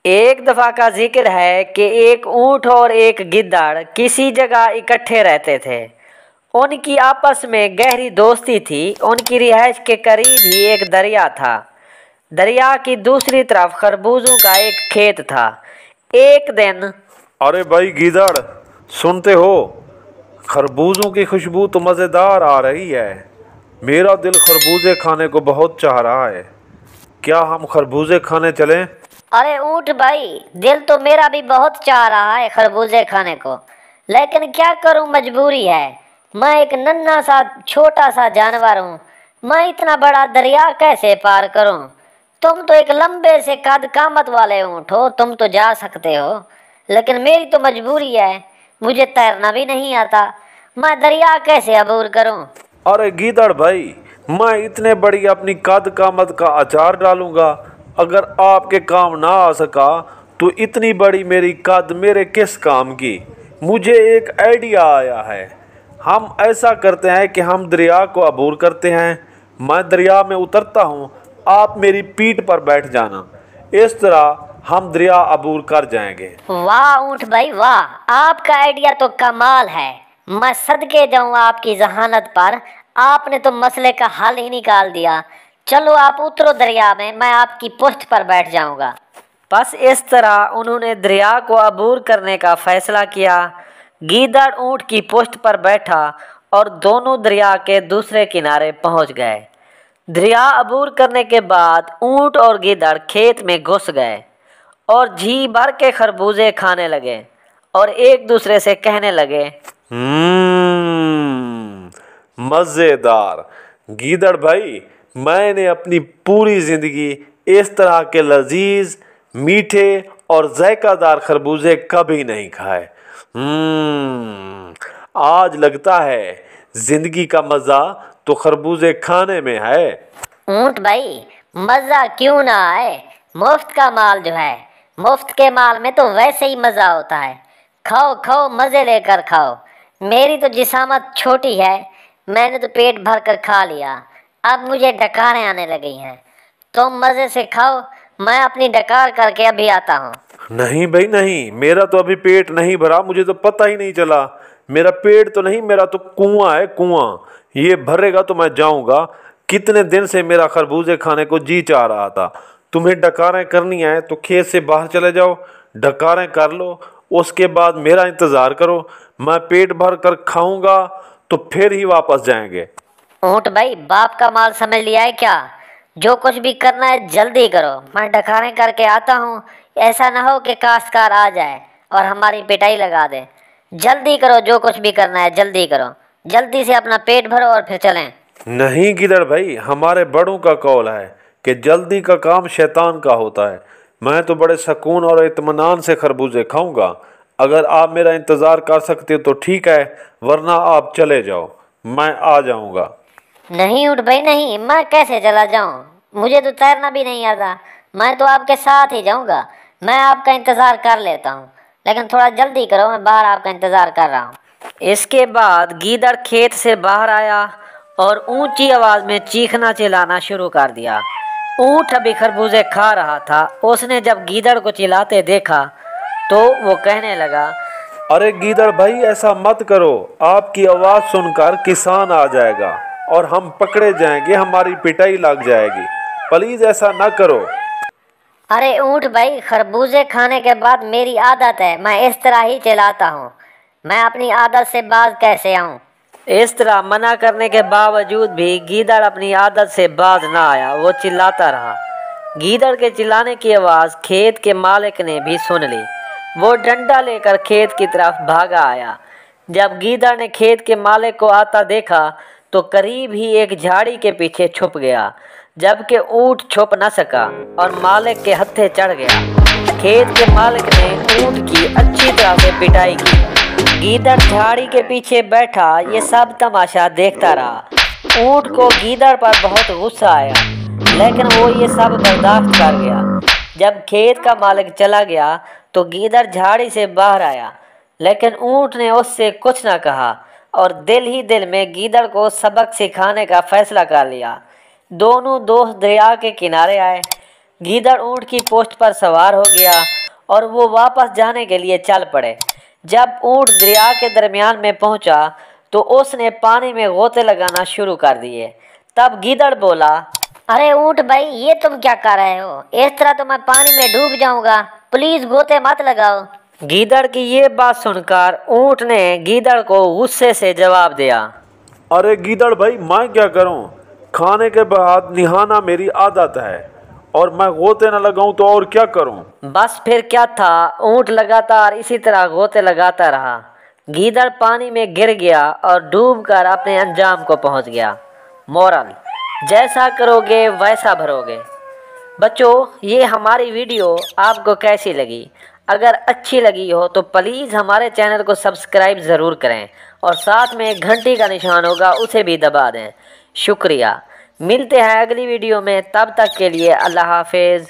एक दफा का जिक्र है कि एक ऊंट और एक गिद्दड़ किसी जगह इकट्ठे रहते थे। उनकी आपस में गहरी दोस्ती थी। उनकी रिहाइश के करीब ही एक दरिया था। दरिया की दूसरी तरफ खरबूजों का एक खेत था। एक दिन अरे भाई गीदड़, सुनते हो? खरबूजों की खुशबू तो मज़ेदार आ रही है। मेरा दिल खरबूजे खाने को बहुत चाह रहा है। क्या हम खरबूजे खाने चलें? अरे ऊंट भाई, दिल तो मेरा भी बहुत चाह रहा है खरबूजे खाने को, लेकिन क्या करूं, मजबूरी है। मैं एक नन्हा सा छोटा सा जानवर हूँ। मैं इतना बड़ा दरिया कैसे पार करूं? तुम तो एक लंबे से कद कामत वाले ऊंट हो, तुम तो जा सकते हो, लेकिन मेरी तो मजबूरी है। मुझे तैरना भी नहीं आता। मैं दरिया कैसे अबूर करूं? अरे गीदड़ भाई, मैं इतने बड़ी अपनी कद कामत का अचार डालूंगा। अगर आपके काम ना आ सका तो इतनी बड़ी मेरी कद मेरे किस काम की? मुझे एक आइडिया आया है। हम ऐसा करते हैं कि हम दरिया को अबूर करते हैं। मैं दरिया में उतरता हूँ, आप मेरी पीठ पर बैठ जाना। इस तरह हम दरिया अबूर कर जाएंगे। वाह ऊंट भाई वाह, आपका आइडिया तो कमाल है। मैं सदके जाऊं आपकी जहानत पर। आपने तो मसले का हल ही निकाल दिया। चलो आप उतरो दरिया में, मैं आपकी पुश्त पर बैठ जाऊंगा। बस इस तरह उन्होंने दरिया को अबूर करने का फैसला किया। गीदड़ ऊंट की पुश्त पर बैठा और दोनों दरिया के दूसरे किनारे पहुंच गए। दरिया अबूर करने के बाद ऊंट और गीदड़ खेत में घुस गए और जी भर के खरबूजे खाने लगे और एक दूसरे से कहने लगे, मज़ेदार। गीदड़ भाई, मैंने अपनी पूरी ज़िंदगी इस तरह के लजीज, मीठे और जायकादार खरबूजे कभी नहीं खाए। आज लगता है ज़िंदगी का मज़ा तो खरबूजे खाने में है। ऊंट भाई, मजा क्यों ना आए? मुफ्त का माल जो है, मुफ्त के माल में तो वैसे ही मजा होता है। खाओ खाओ, मजे लेकर खाओ। मेरी तो जिसामत छोटी है, मैंने तो पेट भर कर खा लिया। अब मुझे डकारें आने लगी हैं। तुम मजे से खाओ, मैं अपनी डकार करके अभी आता हूँ। नहीं भाई नहीं, मेरा तो अभी पेट नहीं भरा। मुझे तो पता ही नहीं चला। मेरा पेट तो नहीं, मेरा तो कुआं है, कुआं। ये भरेगा तो मैं जाऊंगा। कितने दिन से मेरा खरबूजे खाने को जी चाह रहा था। तुम्हें डकारें करनी है तो खेत से बाहर चले जाओ, डकारें कर लो, उसके बाद मेरा इंतज़ार करो। मैं पेट भर कर खाऊंगा तो फिर ही वापस जाएंगे। ऊंट भाई, बाप का माल समझ लिया है क्या? जो कुछ भी करना है जल्दी करो, मैं डकारें करके आता हूँ। ऐसा ना हो कि काश्तकार आ जाए और हमारी पिटाई लगा दे। जल्दी करो, जो कुछ भी करना है जल्दी करो। जल्दी से अपना पेट भरो और फिर चलें। नहीं गिदड़ भाई, हमारे बड़ों का कौल है कि जल्दी का काम शैतान का होता है। मैं तो बड़े सुकून और इत्मीनान से खरबूजे खाऊंगा। अगर आप मेरा इंतज़ार कर सकते हो तो ठीक है, वरना आप चले जाओ, मैं आ जाऊंगा। नहीं ऊंट भाई नहीं, मैं कैसे चला जाऊँ? मुझे तो तैरना भी नहीं आता। मैं तो आपके साथ ही जाऊँगा। मैं आपका इंतज़ार कर लेता हूँ, लेकिन थोड़ा जल्दी करो, मैं बाहर आपका इंतज़ार कर रहा हूँ। इसके बाद गीदड़ खेत से बाहर आया और ऊंची आवाज में चीखना चिल्लाना शुरू कर दिया। ऊंट अभी खरबूजे खा रहा था। उसने जब गीदड़ को चिल्लाते देखा तो वो कहने लगा, अरे गीदड़ भाई, ऐसा मत करो। आपकी आवाज़ सुनकर किसान आ जाएगा और हम पकड़े जाएंगे, हमारी पिटाई लग जाएगी। प्लीज़ ऐसा ना करो। अरे ऊंट भाई, खरबूजे खाने के बाद मेरी आदत है, मैं इस तरह ही चिल्लाता हूँ। मैं अपनी आदत से बाज कैसे आऊँ? इस तरह मना करने के बावजूद भी गीदड़ अपनी आदत से बाज ना आया। वो चिल्लाता रहा। गीदड़ के चिल्लाने की आवाज़ खेत के मालिक ने भी सुन ली। वो डंडा लेकर खेत की तरफ भागा आया। जब गीदड़ ने खेत के मालिक को आता देखा तो करीब ही एक झाड़ी के पीछे छुप गया, जबकि ऊंट छुप न सका और मालिक के हत्थे चढ़ गया। खेत के मालिक ने ऊंट की अच्छी तरह से पिटाई की। गीदड़ झाड़ी के पीछे बैठा ये सब तमाशा देखता रहा। ऊंट को गीदड़ पर बहुत गुस्सा आया, लेकिन वो ये सब बर्दाश्त कर गया। जब खेत का मालिक चला गया तो गीदड़ झाड़ी से बाहर आया, लेकिन ऊंट ने उससे कुछ न कहा और दिल ही दिल में गीदड़ को सबक सिखाने का फैसला कर लिया। दोनों दोस्त दरिया के किनारे आए। गीदड़ ऊँट की पोस्ट पर सवार हो गया और वो वापस जाने के लिए चल पड़े। जब ऊँट दरिया के दरमियान में पहुंचा तो उसने पानी में गोते लगाना शुरू कर दिए। तब गीदड़ बोला, अरे ऊँट भाई, ये तुम क्या कर रहे हो? इस तरह तो मैं पानी में डूब जाऊंगा, प्लीज गोते मत लगाओ। गीदड़ की ये बात सुनकर ऊँट ने गीदड़ को गुस्से से जवाब दिया, अरे गीदड़ भाई, मैं क्या करूं? खाने के बाद निहाना मेरी आदत है और मैं गोते न लगाऊं तो और क्या करूं? बस फिर क्या था, ऊँट लगातार इसी तरह गोते लगाता रहा। गीदड़ पानी में गिर गया और डूबकर अपने अंजाम को पहुंच गया। मोरल, जैसा करोगे वैसा भरोगे। बच्चों, ये हमारी वीडियो आपको कैसी लगी? अगर अच्छी लगी हो तो प्लीज़ हमारे चैनल को सब्सक्राइब ज़रूर करें और साथ में घंटी का निशान होगा उसे भी दबा दें। शुक्रिया। मिलते हैं अगली वीडियो में, तब तक के लिए अल्लाह हाफिज़।